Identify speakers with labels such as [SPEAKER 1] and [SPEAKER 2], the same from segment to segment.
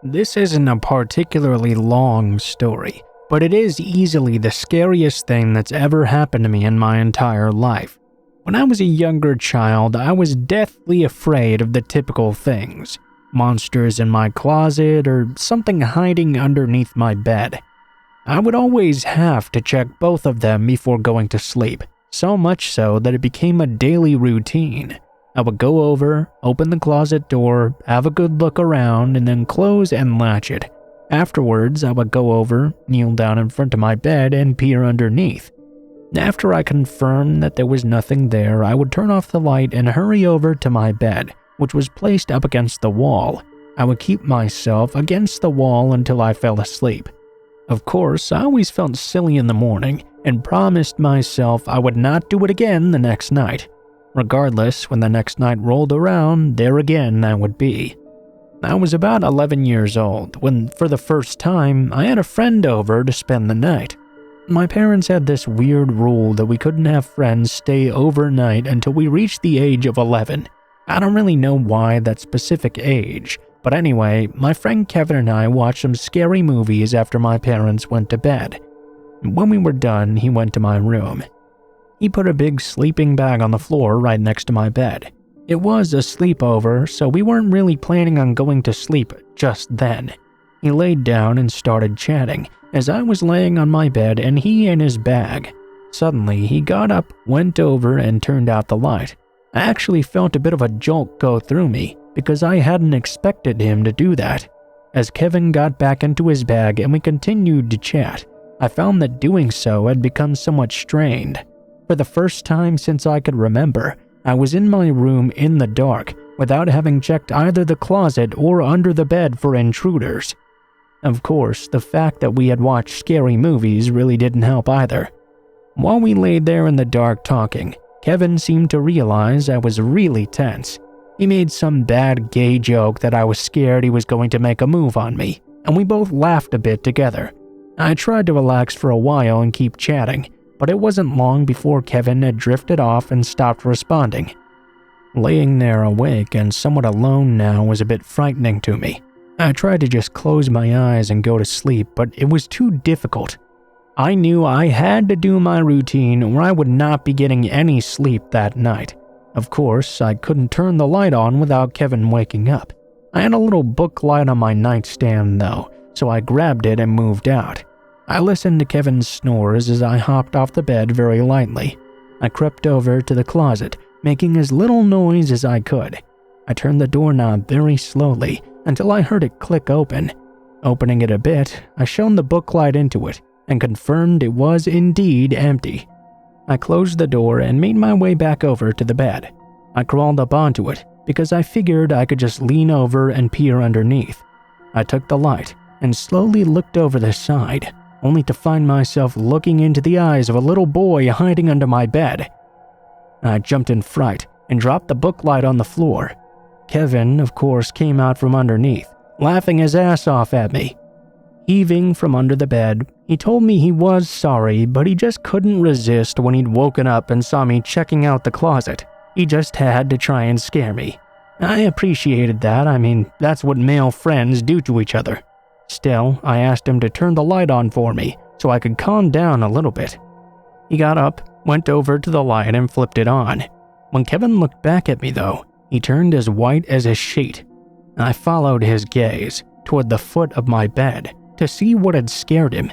[SPEAKER 1] This isn't a particularly long story, but it is easily the scariest thing that's ever happened to me in my entire life. When I was a younger child, I was deathly afraid of the typical things. Monsters in my closet or something hiding underneath my bed. I would always have to check both of them before going to sleep, so much so that it became a daily routine. I would go over, open the closet door, have a good look around, and then close and latch it. Afterwards, I would go over, kneel down in front of my bed, and peer underneath. After I confirmed that there was nothing there, I would turn off the light and hurry over to my bed, which was placed up against the wall. I would keep myself against the wall until I fell asleep. Of course, I always felt silly in the morning and promised myself I would not do it again the next night. Regardless, when the next night rolled around, there again I would be. I was about 11 years old when, for the first time, I had a friend over to spend the night. My parents had this weird rule that we couldn't have friends stay overnight until we reached the age of 11. I don't really know why that specific age, but anyway, my friend Kevin and I watched some scary movies after my parents went to bed. When we were done, he went to my room. He put a big sleeping bag on the floor right next to my bed. It was a sleepover, so we weren't really planning on going to sleep just then. He laid down and started chatting as I was laying on my bed and he in his bag. Suddenly, he got up, went over, and turned out the light. I actually felt a bit of a jolt go through me because I hadn't expected him to do that. As Kevin got back into his bag and we continued to chat, I found that doing so had become somewhat strained. For the first time since I could remember, I was in my room in the dark without having checked either the closet or under the bed for intruders. Of course, the fact that we had watched scary movies really didn't help either. While we lay there in the dark talking, Kevin seemed to realize I was really tense. He made some bad gay joke that I was scared he was going to make a move on me, and we both laughed a bit together. I tried to relax for a while and keep chatting, but it wasn't long before Kevin had drifted off and stopped responding. Laying there awake and somewhat alone now was a bit frightening to me. I tried to just close my eyes and go to sleep, but it was too difficult. I knew I had to do my routine or I would not be getting any sleep that night. Of course, I couldn't turn the light on without Kevin waking up. I had a little book light on my nightstand though, so I grabbed it and moved out. I listened to Kevin's snores as I hopped off the bed very lightly. I crept over to the closet, making as little noise as I could. I turned the doorknob very slowly until I heard it click open. Opening it a bit, I shone the book light into it and confirmed it was indeed empty. I closed the door and made my way back over to the bed. I crawled up onto it because I figured I could just lean over and peer underneath. I took the light and slowly looked over the side, only to find myself looking into the eyes of a little boy hiding under my bed. I jumped in fright and dropped the book light on the floor. Kevin, of course, came out from underneath, laughing his ass off at me. Heaving from under the bed, he told me he was sorry, but he just couldn't resist when he'd woken up and saw me checking out the closet. He just had to try and scare me. I appreciated that. I mean, that's what male friends do to each other. Still, I asked him to turn the light on for me so I could calm down a little bit. He got up, went over to the light and flipped it on. When Kevin looked back at me though, he turned as white as a sheet. I followed his gaze toward the foot of my bed to see what had scared him.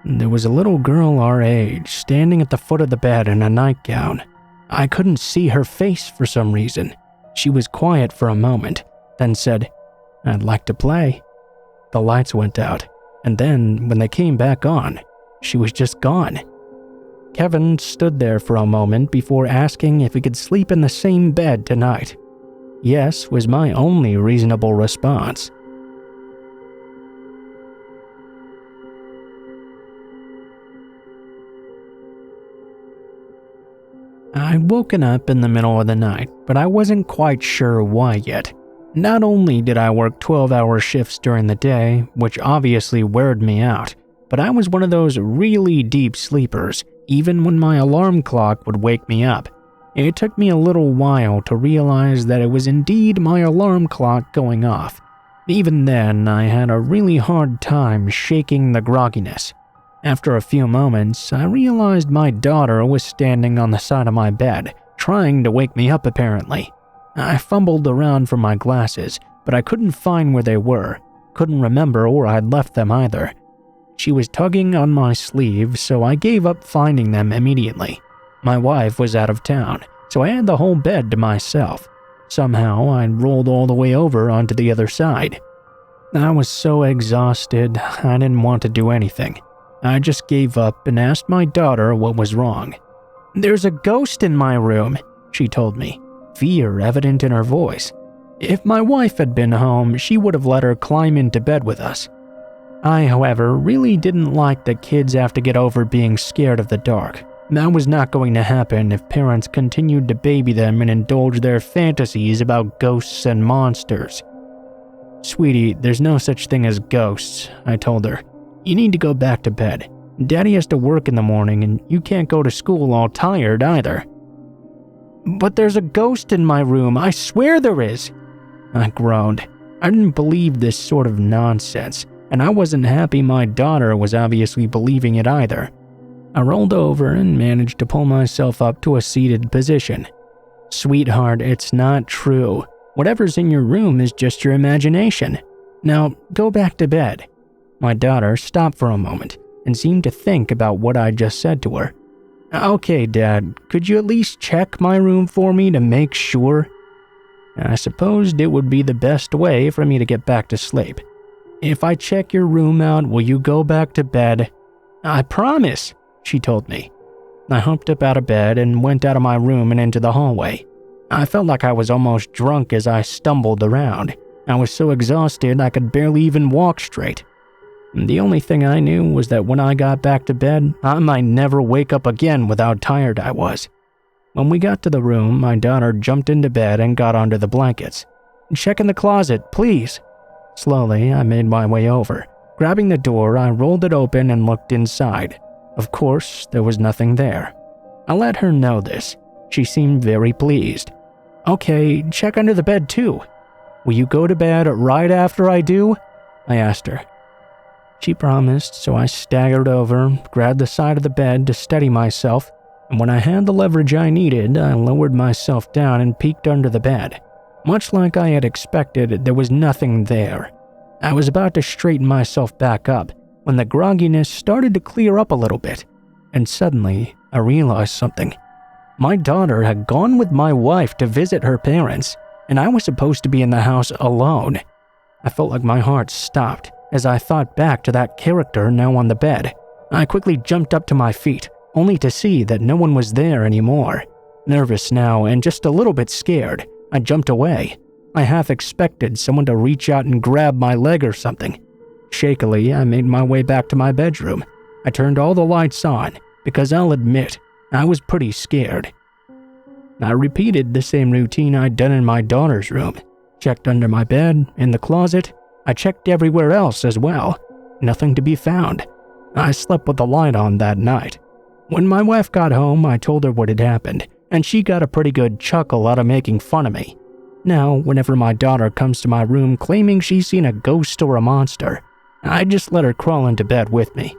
[SPEAKER 1] There was a little girl our age standing at the foot of the bed in a nightgown. I couldn't see her face for some reason. She was quiet for a moment, then said, "I'd like to play." The lights went out, and then, when they came back on, she was just gone. Kevin stood there for a moment before asking if he could sleep in the same bed tonight. Yes was my only reasonable response. I'd woken up in the middle of the night, but I wasn't quite sure why yet. Not only did I work 12-hour shifts during the day, which obviously weared me out, but I was one of those really deep sleepers, even when my alarm clock would wake me up. It took me a little while to realize that it was indeed my alarm clock going off. Even then, I had a really hard time shaking the grogginess. After a few moments, I realized my daughter was standing on the side of my bed, trying to wake me up apparently. I fumbled around for my glasses, but I couldn't find where they were. Couldn't remember where I'd left them either. She was tugging on my sleeve, so I gave up finding them immediately. My wife was out of town, so I had the whole bed to myself. Somehow, I rolled all the way over onto the other side. I was so exhausted, I didn't want to do anything. I just gave up and asked my daughter what was wrong. "There's a ghost in my room," she told me, fear evident in her voice. If my wife had been home, she would have let her climb into bed with us. I, however, really didn't like that kids have to get over being scared of the dark. That was not going to happen if parents continued to baby them and indulge their fantasies about ghosts and monsters. "Sweetie, there's no such thing as ghosts," I told her. "You need to go back to bed. Daddy has to work in the morning and you can't go to school all tired either." "But there's a ghost in my room, I swear there is," I groaned. I didn't believe this sort of nonsense, and I wasn't happy my daughter was obviously believing it either. I rolled over and managed to pull myself up to a seated position. "Sweetheart, it's not true. Whatever's in your room is just your imagination. Now, go back to bed." My daughter stopped for a moment and seemed to think about what I just said to her. "Okay, Dad, could you at least check my room for me to make sure?" I supposed it would be the best way for me to get back to sleep. "If I check your room out, will you go back to bed?" "I promise," she told me. I hopped up out of bed and went out of my room and into the hallway. I felt like I was almost drunk as I stumbled around. I was so exhausted I could barely even walk straight. The only thing I knew was that when I got back to bed, I might never wake up again with how tired I was. When we got to the room, my daughter jumped into bed and got under the blankets. "Check in the closet, please." Slowly, I made my way over. Grabbing the door, I rolled it open and looked inside. Of course, there was nothing there. I let her know this. She seemed very pleased. "Okay, check under the bed too. Will you go to bed right after I do?" I asked her. She promised, so I staggered over, grabbed the side of the bed to steady myself, and when I had the leverage I needed, I lowered myself down and peeked under the bed. Much like I had expected, there was nothing there. I was about to straighten myself back up when the grogginess started to clear up a little bit, and suddenly I realized something. My daughter had gone with my wife to visit her parents, and I was supposed to be in the house alone. I felt like my heart stopped as I thought back to that character now on the bed. I quickly jumped up to my feet, only to see that no one was there anymore. Nervous now and just a little bit scared, I jumped away. I half expected someone to reach out and grab my leg or something. Shakily, I made my way back to my bedroom. I turned all the lights on because I'll admit, I was pretty scared. I repeated the same routine I'd done in my daughter's room. Checked under my bed, in the closet. I checked everywhere else as well. Nothing to be found. I slept with the light on that night. When my wife got home, I told her what had happened, and she got a pretty good chuckle out of making fun of me. Now, whenever my daughter comes to my room claiming she's seen a ghost or a monster, I just let her crawl into bed with me.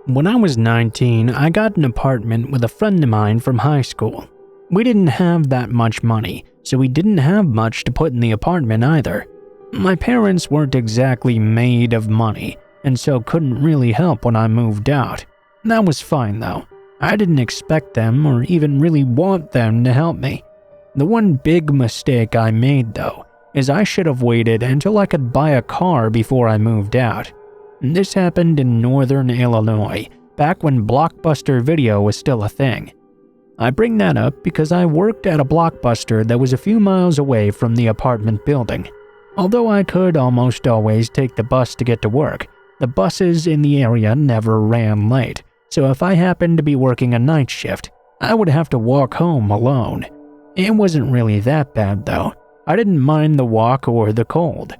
[SPEAKER 1] When I was 19, I got an apartment with a friend of mine from high school. We didn't have that much money, so we didn't have much to put in the apartment either. My parents weren't exactly made of money, and so couldn't really help when I moved out. That was fine though. I didn't expect them or even really want them to help me. The one big mistake I made though, is I should have waited until I could buy a car before I moved out. This happened in northern Illinois, back when Blockbuster Video was still a thing. I bring that up because I worked at a Blockbuster that was a few miles away from the apartment building. Although I could almost always take the bus to get to work, the buses in the area never ran late, so if I happened to be working a night shift, I would have to walk home alone. It wasn't really that bad though. I didn't mind the walk or the cold.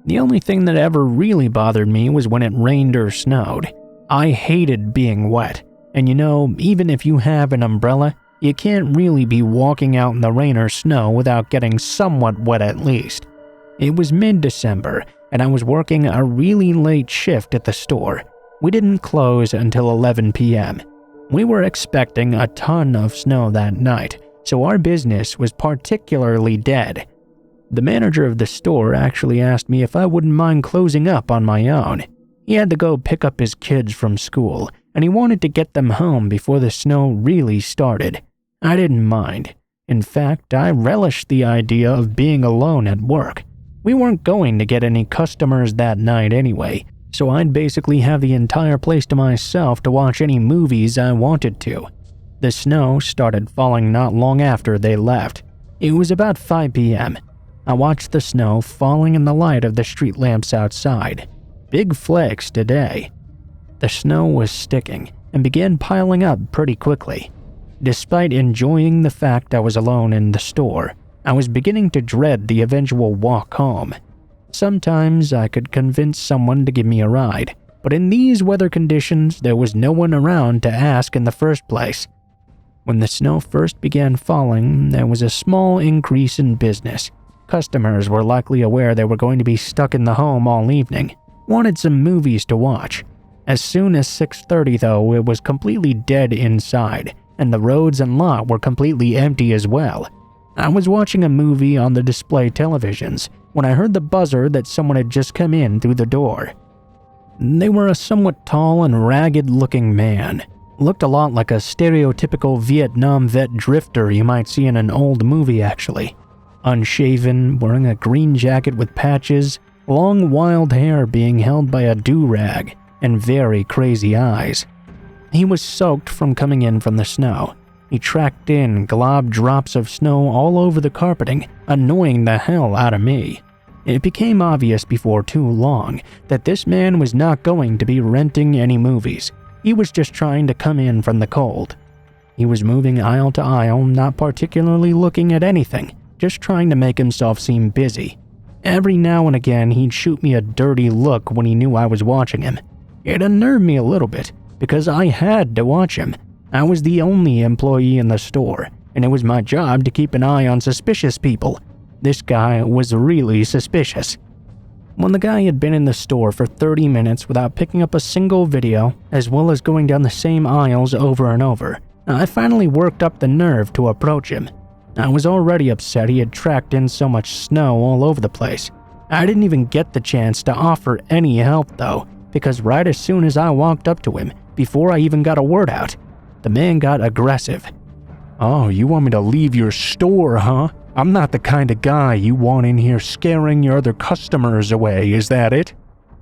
[SPEAKER 1] The only thing that ever really bothered me was when it rained or snowed. I hated being wet, And even if you have an umbrella, you can't really be walking out in the rain or snow without getting somewhat wet at least. It was mid-December, and I was working a really late shift at the store. We didn't close until 11 p.m. We were expecting a ton of snow that night, so our business was particularly dead. The manager of the store actually asked me if I wouldn't mind closing up on my own. He had to go pick up his kids from school, and he wanted to get them home before the snow really started. I didn't mind. In fact, I relished the idea of being alone at work. We weren't going to get any customers that night anyway, so I'd basically have the entire place to myself to watch any movies I wanted to. The snow started falling not long after they left. It was about 5 p.m. I watched the snow falling in the light of the street lamps outside. Big flakes today. The snow was sticking and began piling up pretty quickly. Despite enjoying the fact I was alone in the store, I was beginning to dread the eventual walk home. Sometimes I could convince someone to give me a ride, but in these weather conditions, there was no one around to ask in the first place. When the snow first began falling, there was a small increase in business. Customers were likely aware they were going to be stuck in the home all evening, wanted some movies to watch. As soon as 6:30 though, it was completely dead inside, and the roads and lot were completely empty as well. I was watching a movie on the display televisions when I heard the buzzer that someone had just come in through the door. They were a somewhat tall and ragged-looking man. Looked a lot like a stereotypical Vietnam vet drifter you might see in an old movie actually. Unshaven, wearing a green jacket with patches, long wild hair being held by a do-rag, and very crazy eyes. He was soaked from coming in from the snow. He tracked in glob drops of snow all over the carpeting, annoying the hell out of me. It became obvious before too long that this man was not going to be renting any movies. He was just trying to come in from the cold. He was moving aisle to aisle, not particularly looking at anything, just trying to make himself seem busy. Every now and again, he'd shoot me a dirty look when he knew I was watching him. It unnerved me a little bit, because I had to watch him. I was the only employee in the store, and it was my job to keep an eye on suspicious people. This guy was really suspicious. When the guy had been in the store for 30 minutes without picking up a single video, as well as going down the same aisles over and over, I finally worked up the nerve to approach him. I was already upset he had tracked in so much snow all over the place. I didn't even get the chance to offer any help though, because right as soon as I walked up to him, before I even got a word out, the man got aggressive. "Oh, you want me to leave your store, huh? I'm not the kind of guy you want in here scaring your other customers away, is that it?"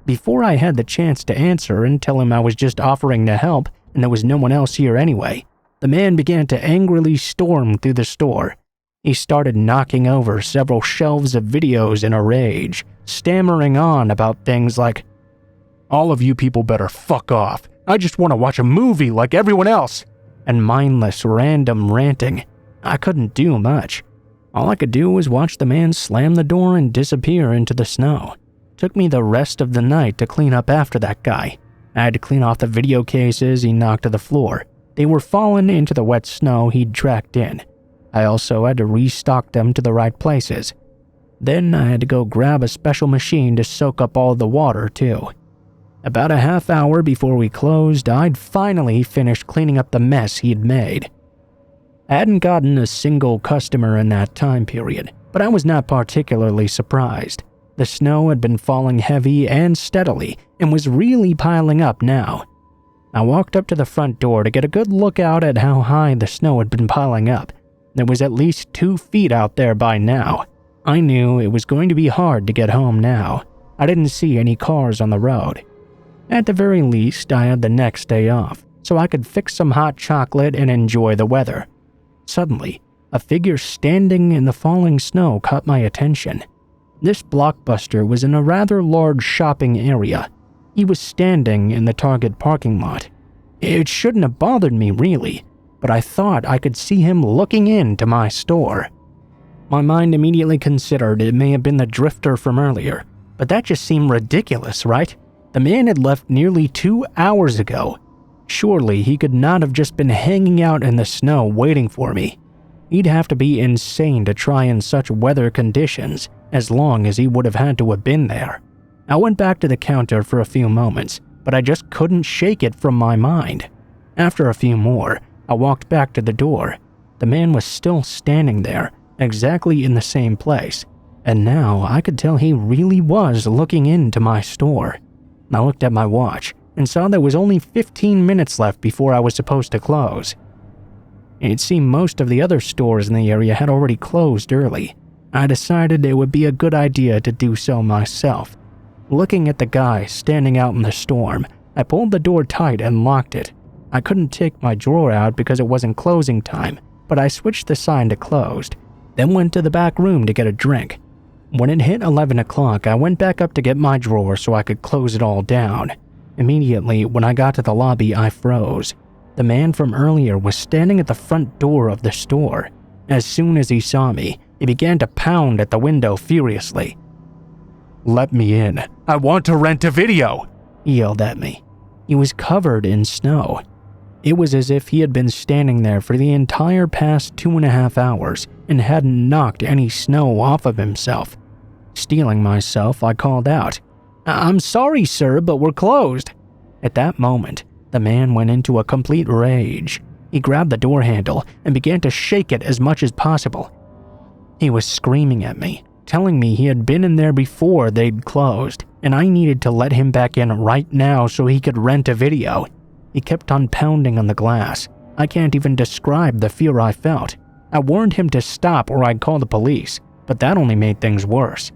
[SPEAKER 1] Before I had the chance to answer and tell him I was just offering to help and there was no one else here anyway, the man began to angrily storm through the store. He started knocking over several shelves of videos in a rage, stammering on about things like, "All of you people better fuck off. I just want to watch a movie like everyone else," and mindless random ranting. I couldn't do much. All I could do was watch the man slam the door and disappear into the snow. Took me the rest of the night to clean up after that guy. I had to clean off the video cases he knocked to the floor. They were fallen into the wet snow he'd tracked in. I also had to restock them to the right places. Then I had to go grab a special machine to soak up all the water too. About a half hour before we closed, I'd finally finished cleaning up the mess he'd made. I hadn't gotten a single customer in that time period, but I was not particularly surprised. The snow had been falling heavy and steadily and was really piling up now. I walked up to the front door to get a good look out at how high the snow had been piling up. There was at least 2 feet out there by now. I knew it was going to be hard to get home now. I didn't see any cars on the road. At the very least, I had the next day off, so I could fix some hot chocolate and enjoy the weather. Suddenly, a figure standing in the falling snow caught my attention. This blockbuster was in a rather large shopping area. He was standing in the Target parking lot. It shouldn't have bothered me really, but I thought I could see him looking into my store. My mind immediately considered it may have been the drifter from earlier, but that just seemed ridiculous, right? The man had left nearly 2 hours ago. Surely he could not have just been hanging out in the snow waiting for me. He'd have to be insane to try in such weather conditions, as long as he would have had to have been there. I went back to the counter for a few moments, but I just couldn't shake it from my mind. After a few more, I walked back to the door. The man was still standing there, exactly in the same place, and now I could tell he really was looking into my store. I looked at my watch and saw there was only 15 minutes left before I was supposed to close. It seemed most of the other stores in the area had already closed early. I decided it would be a good idea to do so myself. Looking at the guy standing out in the storm, I pulled the door tight and locked it. I couldn't take my drawer out because it wasn't closing time, but I switched the sign to closed, then went to the back room to get a drink. When it hit 11 o'clock, I went back up to get my drawer so I could close it all down. Immediately, when I got to the lobby, I froze. The man from earlier was standing at the front door of the store. As soon as he saw me, he began to pound at the window furiously. "Let me in. I want to rent a video," he yelled at me. He was covered in snow. It was as if he had been standing there for the entire past 2.5 hours and hadn't knocked any snow off of himself. Steeling myself, I called out, "I'm sorry, sir, but we're closed." At that moment, the man went into a complete rage. He grabbed the door handle and began to shake it as much as possible. He was screaming at me, telling me he had been in there before they'd closed, and I needed to let him back in right now so he could rent a video. He kept on pounding on the glass. I can't even describe the fear I felt. I warned him to stop or I'd call the police, but that only made things worse.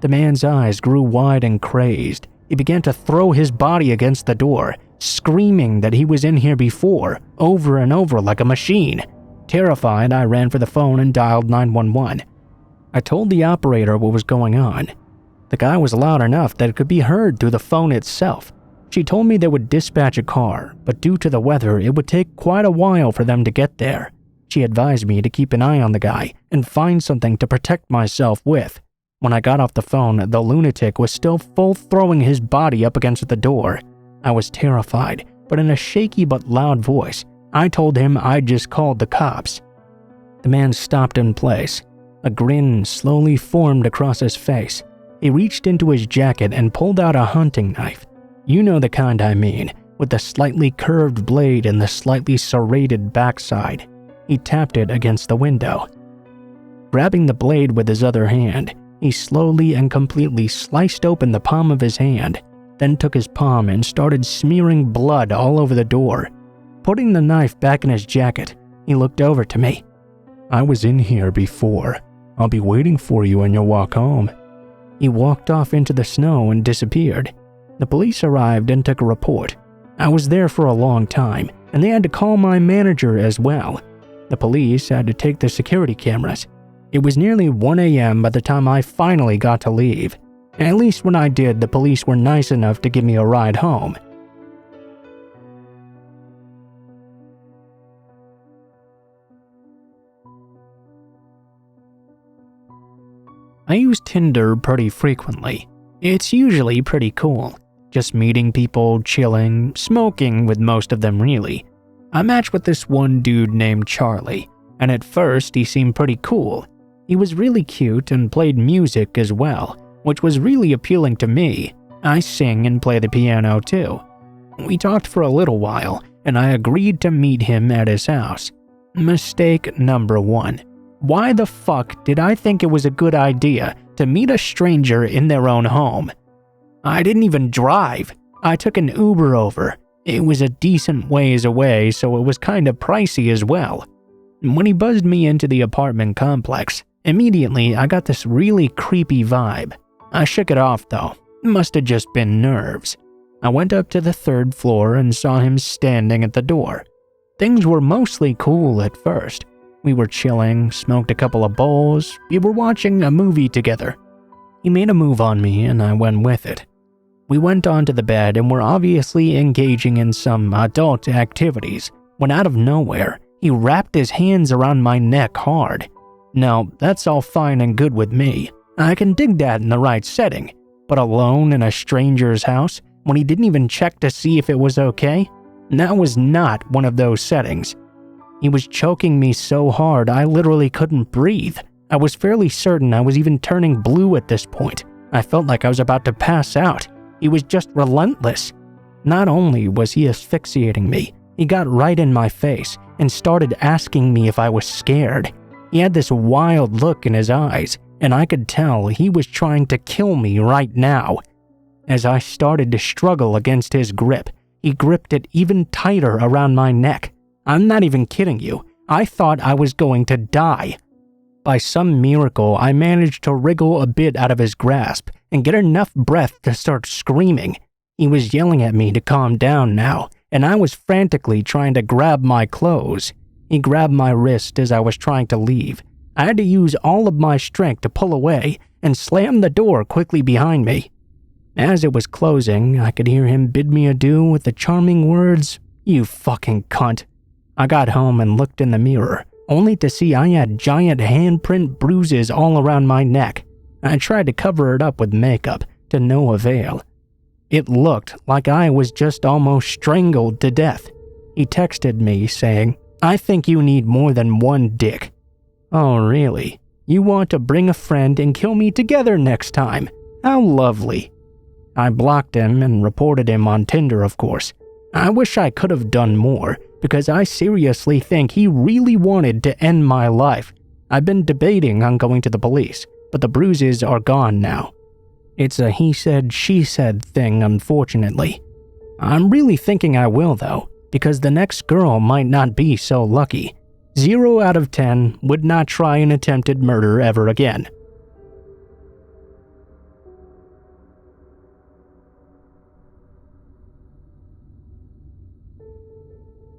[SPEAKER 1] The man's eyes grew wide and crazed. He began to throw his body against the door, screaming that he was in here before, over and over like a machine. Terrified, I ran for the phone and dialed 911. I told the operator what was going on. The guy was loud enough that it could be heard through the phone itself. She told me they would dispatch a car, but due to the weather, it would take quite a while for them to get there. She advised me to keep an eye on the guy and find something to protect myself with. When I got off the phone, the lunatic was still full throwing his body up against the door. I was terrified, but in a shaky but loud voice, I told him I'd just called the cops. The man stopped in place. A grin slowly formed across his face. He reached into his jacket and pulled out a hunting knife. You know the kind I mean, with the slightly curved blade and the slightly serrated backside. He tapped it against the window. Grabbing the blade with his other hand, he slowly and completely sliced open the palm of his hand, then took his palm and started smearing blood all over the door. Putting the knife back in his jacket, he looked over to me. "I was in here before. I'll be waiting for you on your walk home." He walked off into the snow and disappeared. The police arrived and took a report. I was there for a long time, and they had to call my manager as well. The police had to take the security cameras. It was nearly 1 a.m. by the time I finally got to leave. At least when I did, the police were nice enough to give me a ride home. I use Tinder pretty frequently. It's usually pretty cool. Just meeting people, chilling, smoking with most of them really. I matched with this one dude named Charlie, and at first he seemed pretty cool. He was really cute and played music as well, which was really appealing to me. I sing and play the piano too. We talked for a little while, and I agreed to meet him at his house. Mistake number 1. Why the fuck did I think it was a good idea to meet a stranger in their own home? I didn't even drive. I took an Uber over. It was a decent ways away, so it was kind of pricey as well. When he buzzed me into the apartment complex, immediately I got this really creepy vibe. I shook it off though. Must have just been nerves. I went up to the 3rd floor and saw him standing at the door. Things were mostly cool at first. We were chilling, smoked a couple of bowls, we were watching a movie together. He made a move on me and I went with it. We went onto the bed and were obviously engaging in some adult activities when out of nowhere, he wrapped his hands around my neck hard. Now, that's all fine and good with me. I can dig that in the right setting, but alone in a stranger's house when he didn't even check to see if it was okay? That was not one of those settings. He was choking me so hard I literally couldn't breathe. I was fairly certain I was even turning blue at this point. I felt like I was about to pass out. He was just relentless. Not only was he asphyxiating me, he got right in my face and started asking me if I was scared. He had this wild look in his eyes, and I could tell he was trying to kill me right now. As I started to struggle against his grip, he gripped it even tighter around my neck. I'm not even kidding you. I thought I was going to die. By some miracle, I managed to wriggle a bit out of his grasp and get enough breath to start screaming. He was yelling at me to calm down now, and I was frantically trying to grab my clothes. He grabbed my wrist as I was trying to leave. I had to use all of my strength to pull away and slam the door quickly behind me. As it was closing, I could hear him bid me adieu with the charming words, "You fucking cunt." I got home and looked in the mirror, only to see I had giant handprint bruises all around my neck. I tried to cover it up with makeup, to no avail. It looked like I was just almost strangled to death. He texted me saying, "I think you need more than one dick." Oh really? You want to bring a friend and kill me together next time? How lovely. I blocked him and reported him on Tinder, of course. I wish I could have done more, because I seriously think he really wanted to end my life. I've been debating on going to the police, but the bruises are gone now. It's a he said, she said thing, unfortunately. I'm really thinking I will, though, because the next girl might not be so lucky. 0 out of 10 would not try an attempted murder ever again.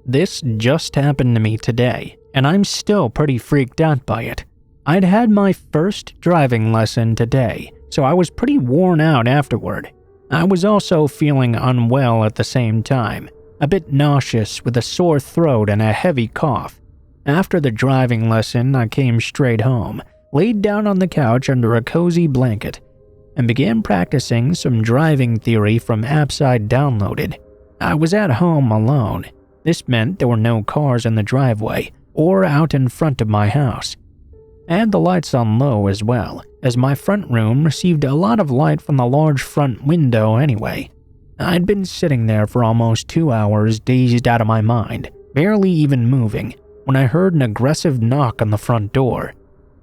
[SPEAKER 1] This just happened to me today, and I'm still pretty freaked out by it. I'd had my first driving lesson today, so I was pretty worn out afterward. I was also feeling unwell at the same time, a bit nauseous with a sore throat and a heavy cough. After the driving lesson, I came straight home, laid down on the couch under a cozy blanket, and began practicing some driving theory from apps I'd downloaded. I was at home alone. This meant there were no cars in the driveway or out in front of my house. I had the lights on low as well, as my front room received a lot of light from the large front window anyway. I'd been sitting there for almost 2 hours, dazed out of my mind, barely even moving, when I heard an aggressive knock on the front door.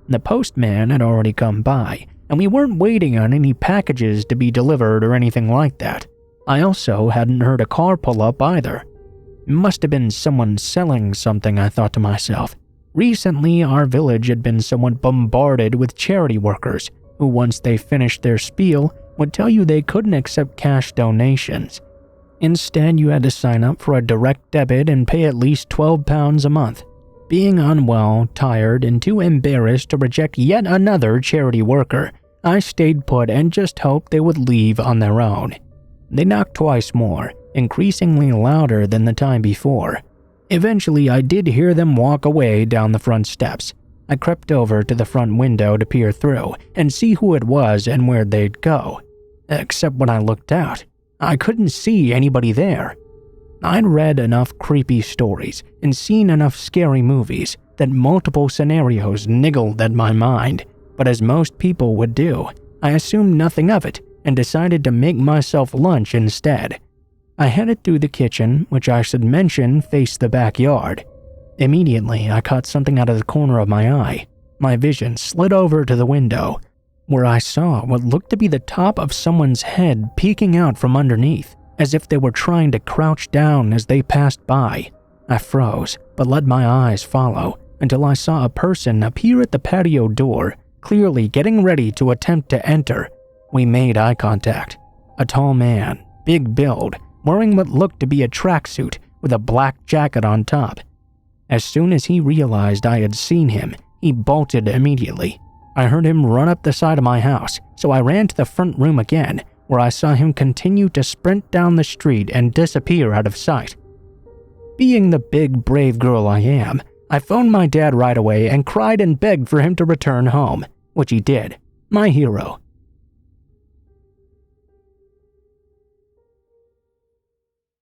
[SPEAKER 1] The postman had already come by, and we weren't waiting on any packages to be delivered or anything like that. I also hadn't heard a car pull up either. It must have been someone selling something, I thought to myself. Recently, our village had been somewhat bombarded with charity workers, who once they finished their spiel, would tell you they couldn't accept cash donations. Instead, you had to sign up for a direct debit and pay at least £12 a month. Being unwell, tired, and too embarrassed to reject yet another charity worker, I stayed put and just hoped they would leave on their own. They knocked twice more, increasingly louder than the time before. Eventually, I did hear them walk away down the front steps. I crept over to the front window to peer through and see who it was and where they'd go. Except when I looked out, I couldn't see anybody there. I'd read enough creepy stories and seen enough scary movies that multiple scenarios niggled at my mind, but as most people would do, I assumed nothing of it and decided to make myself lunch instead. I headed through the kitchen, which I should mention faced the backyard. Immediately, I caught something out of the corner of my eye. My vision slid over to the window, where I saw what looked to be the top of someone's head peeking out from underneath, as if they were trying to crouch down as they passed by. I froze, but let my eyes follow, until I saw a person appear at the patio door, clearly getting ready to attempt to enter. We made eye contact. A tall man, big build, wearing what looked to be a tracksuit with a black jacket on top. As soon as he realized I had seen him, he bolted immediately. I heard him run up the side of my house, so I ran to the front room again, where I saw him continue to sprint down the street and disappear out of sight. Being the big, brave girl I am, I phoned my dad right away and cried and begged for him to return home, which he did. My hero.